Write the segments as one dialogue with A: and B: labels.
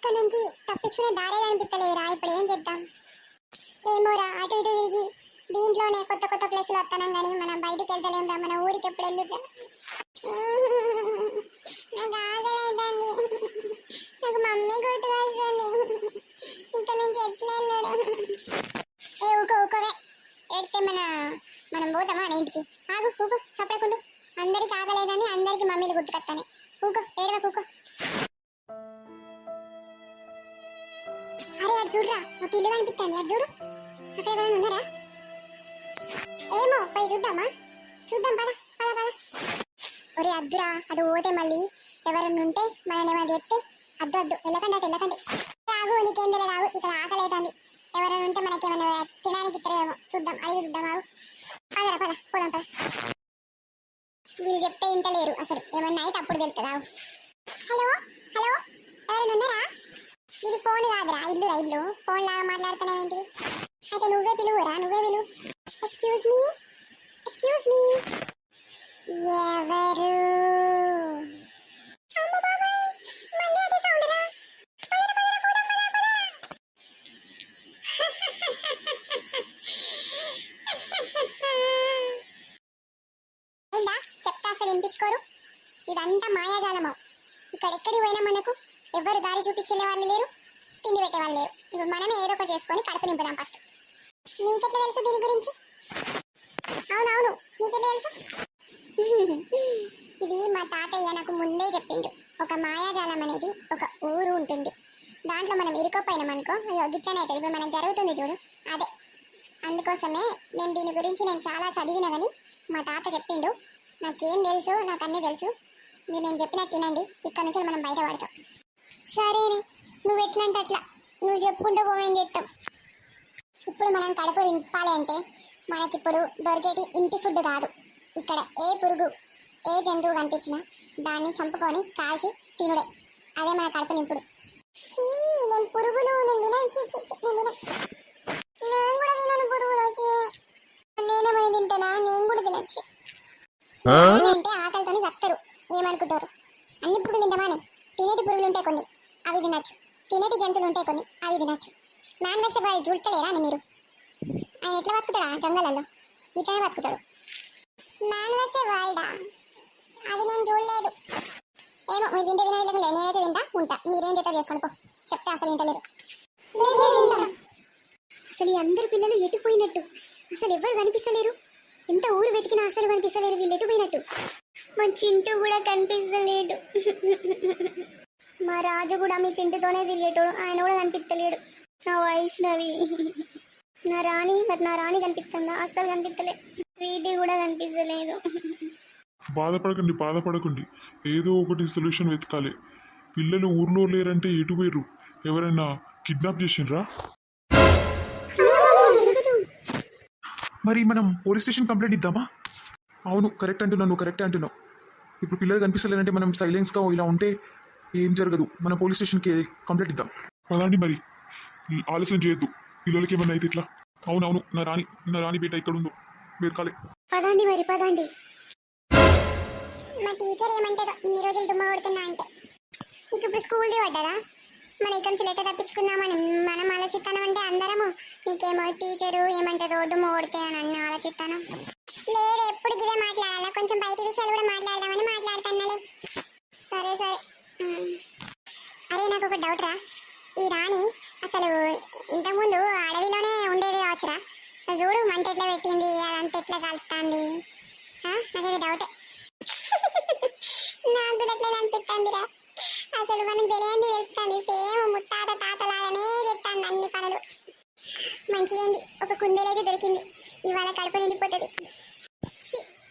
A: ఇక్కడ నుంచి తప్పించుకునే దారే కనిపించలేదురా. ఇప్పుడు ఏం చేద్దాం? ఏమోరా, అటు ఇటు దిగి దీంట్లోనే కొత్త కొత్త ప్లేసులు వస్తానం కానీ మనం బయటికి వెళ్తలేంరా. మన ఊరికి ఎప్పుడు వెళ్ళుట్రా? నాకు ఆగలేదండి, నాకు మమ్మీ గుర్తుకు వస్తుంది. ఇక్కడ నుంచి ఎట్లా వెళ్ళాడు? ఊకోవే ఏడితే మనం పోతామా అని ఇంటికి? ఊకో సపడకుండు. అందరికి ఆగలేదని అందరికి మమ్మీలు గుర్తుకొస్తానే. ఊకో ఏడవకూకో. అరే అటు చూడరా, ఒక ఇల్లు కనిపిస్తుంది. అటు చూడు, అక్కడ ఎవరైనా ఉన్నారా? ఏమో పోయి చూద్దామా? చూద్దాం, పద పద పద. ఒరే అద్దురా, అటు పోతే మళ్ళీ ఎవరన్నా ఉంటే మనని ఏమైనా చెప్తే అద్దు అద్దు వెళ్ళకండి, అటు వెళ్ళకండి. ఆగు, నీకేం తెలియదు, ఆగు. ఇక్కడ ఆకలేదండి. ఎవరైనా ఉంటే మనకేమైనా తినడానికి ఇస్తారేమో చూద్దాం, అడిగి చూద్దాం. ఆగు, పదరా పద, పోదాం పద. వీళ్ళు చెప్తే ఇంటలేరు అసలు. ఏమన్నా అయితే అప్పుడు తెలుస్తుంది. ఆగు. హలో హలో, ఎవరైనా ఉన్నారా? ఇది ఫోన్ కాదురా, ఇల్లురా ఇల్లు. ఫోన్ లాగా మాట్లాడుతున్నావేంటిది? అయితే నువ్వే పిలువురా, నువ్వే పిలువు. Excuse me, excuse me. ఎవరు? అమ్మ బాబాయ్, మళ్ళీ అదే సౌండ్ రా. ఏందా చెప్తా, అసలు వినిపించుకోరు. ఇదంతా మాయాజాలమా. ఇక్కడెక్కడికి పోయినా మనకు ఎవరు దారి చూపించే వాళ్ళు లేరు, తిండి పెట్టే వాళ్ళు లేరు. ఇప్పుడు మనమే ఏదో ఒకటి చేసుకొని కడుపు నింపుదాం ఫస్ట్. నీకెట్లా తెలుసు దీని గురించి? అవునవును, నీకెట్లా తెలుసు? ఇది మా తాతయ్య నాకు ముందే చెప్పిండు. ఒక మాయాజాలం అనేది ఒక ఊరు ఉంటుంది, దాంట్లో మనం ఇరుకోపోయినాం అనుకో, అయ్యో గిట్లనే అవుతుంది. ఇప్పుడు మనకు జరుగుతుంది చూడు, అదే. అందుకోసమే దీని గురించి నేను చాలా చదివినా కానీ మా తాత చెప్పిండు. నాకేం తెలుసు, నాకు అన్నీ తెలుసు. మీరు నేను చెప్పినట్టు తినండి, ఇక్కడ నుంచి మనం బయట పడతాం. సరేనే, నువ్వు ఎట్లా అంటే అట్లా, నువ్వు చెప్పుకుంటూ పోవేం చేస్తాం. ఇప్పుడు మనం కడుపు నింపాలి అంటే మనకిప్పుడు దొరికేటి ఇంటి ఫుడ్ కాదు. ఇక్కడ ఏ పురుగు, ఏ జంతువు కనిపించినా దాన్ని చంపుకొని కాల్చి తినుడే, అదే మన కడుపు నింపుడు. నేను పురుగులు నేను తినను. నేను కూడా తినను పురుగులు. నేనేమో తింటానా? నేను కూడా తినచ్చు అంటే ఆకలితోని చస్తారు. ఏమనుకుంటారు? అన్ని పురుగులు తింటామని? తినేటి పురుగులు ఉంటాయి కొన్ని, అవి తినచ్చు. తినేటి జంతువులు ఉంటాయి కొన్ని, అవి తినచ్చు. మ్యాన్ వేస్తే వాళ్ళు చూడలేరా అని మీరు? ఆయన ఎట్లా బతుకుతాడా జంగలలో? ఇట్లనే బతుకుతాడు. మ్యాన్ వేసే వాళ్ళ అది నేను చూడలేదు. ఏమో మీరు తింటే తినలేకుండా నేనైతే తింటా ఉంటా. మీరేం చేస్తా చేసుకోండి పో. చెప్తే అసలు ఇంటలేరు. అసలు ఈ అందరు పిల్లలు ఎటుపోయినట్టు? అసలు ఎవరు కనిపిస్తలేరు. ఎంత ఊరు వెతికినా అసలు కనిపిస్తలేరు. వీళ్ళు ఎటుపోయినట్టు? మా చింటూ కూడా కనిపిస్తలేడు. మా రాజు కూడా మీ చింటుతోనే తిరిగేటోడు, ఆయన కూడా కనిపిస్తలేడు. నా వైష్ణవి, నా రాణి, మరి నా రాణి కనిపిస్తుందా? అస్సలు కనిపిస్తలే. స్వీటీ కూడా కనిపిస్తలేదు.
B: బాధపడకండి, ఏదో ఒకటి సొల్యూషన్ వెతకాలి. పిల్లలు ఊర్లో లేరంటే ఎటు పోయారు? ఎవరైనా కిడ్నాప్ చేసిండ్రా?
C: మరి మనం పోలీస్ స్టేషన్ కంప్లైంట్ ఇద్దామా? అవును, కరెక్ట్ అంటున్నావు, నువ్వు కరెక్ట్ అంటున్నావు. ఇప్పుడు పిల్లలు కనిపిస్తలేదంటే మనం సైలెన్స్గా ఇలా ఉంటే ఏం జరగదు. మనం పోలీస్ స్టేషన్కి కంప్లైంట్ ఇద్దాం.
B: పదండి, మరి ఆలస్యం చేయొద్దు. పిల్లలకి ఏమన్నా అయితే ఇట్లా. అవునవును, నా రాణి బేట ఇక్కడ ఉందో వేరకాలే.
A: పదండి మరి పదండి. మా టీచర్ ఏమంటారో ఇన్ని రోజులు డుమ్మ కొడుతున్నా అంటే. నీకు ఇప్పుడు స్కూల్ది పడ్డదా? మన ఇక్కడ నుంచి లెటర్ తప్పించుకుందామని మనం ఆలోచిస్తానంటే అందరము నీకేమో టీచరు ఏమంటారో డుమ్మ కొడితే అని అన్నీ ఆలోచిస్తాను. లేదు, ఎప్పుడు ఇవే మాట్లాడాలా, కొంచెం బయట విషయాలు కూడా మాట్లాడదామని మాట్లాడుతున్నాలే. సరే సరే. అరే నాకు ఒక డౌట్ రా. ఈ రాణి అసలు ఇంతకుముందు అడవిలోనే ఉండేది కావచ్చురా. చూడు మంట ఎట్లా పెట్టింది, అదంతా ఎట్లా కలుపుతుంది. నాకైతే డౌటే. నాకు కూడా అట్లా అనిపిస్తుందిరా. అసలు మనం తెలియంది తెలుస్తుంది. సేమ్ ముత్తాత తాతలాగానే చెప్తాను అన్ని పనులు. మంచిగా ఒక కుందేలైతే దొరికింది. ఇవాళ కడుపు నిండిపోతుంది.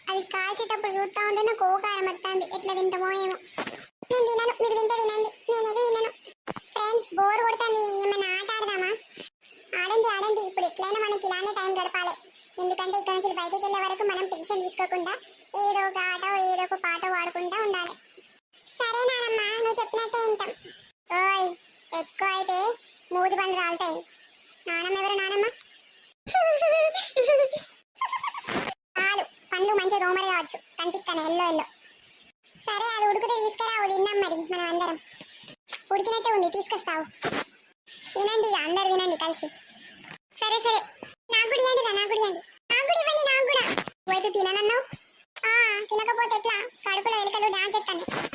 A: అది కాల్చేటప్పుడు చూస్తూ ఉంటే నాకు ఓకారం వస్తుంది. ఎట్లా తింటామో ఏమో. నేను తినను, మీరు తింటే వినండి, నేనైతే తినను. ఫ్రెండ్స్, బోర్ కొడుతుంది. ఏమైనా ఆట ఆడదామా? ఆడండి. ఇప్పుడు ఎట్లయినా మనకి ఇలానే టైం గడపాలి. ఎందుకంటే ఇక్కడ నుంచి బయటకు వెళ్ళే వరకు మనం టెన్షన్ తీసుకోకుండా ఏదో ఒక ఆట ఏదో ఒక పాట పాడుకుంటూ ఉండాలి. సరే నానమ్మ, నువ్వు చెప్పినట్టే వింటాం. ఓయ్, ఎక్కువ అయితే మూతి పనులు రాలుతాయి. నానమ్మ ఎవరు? నానమ్మ చాలు, పండ్లు మంచిగా దోమరి కావచ్చు, కనిపిస్తాను ఎల్లో. సరే, అది ఉడుకుతే తీసుకురా, తిన్నాం మరి మనం అందరం. ఉడికినట్టే ఉంది, తీసుకొస్తావు. తినండి ఇక, అందరు తినండి కలిసి. సరే సరే, నాకు కూడా ఇవ్వండి రా, నాకు కూడా ఇవ్వండి. నాకు కూడా ఇవ్వండి, నాకు కూడా. నువ్వైతే తిననన్నావు. తినకపోతే ఎట్లా, కడుపులో ఎలుకలు డాన్స్ చేస్తాను.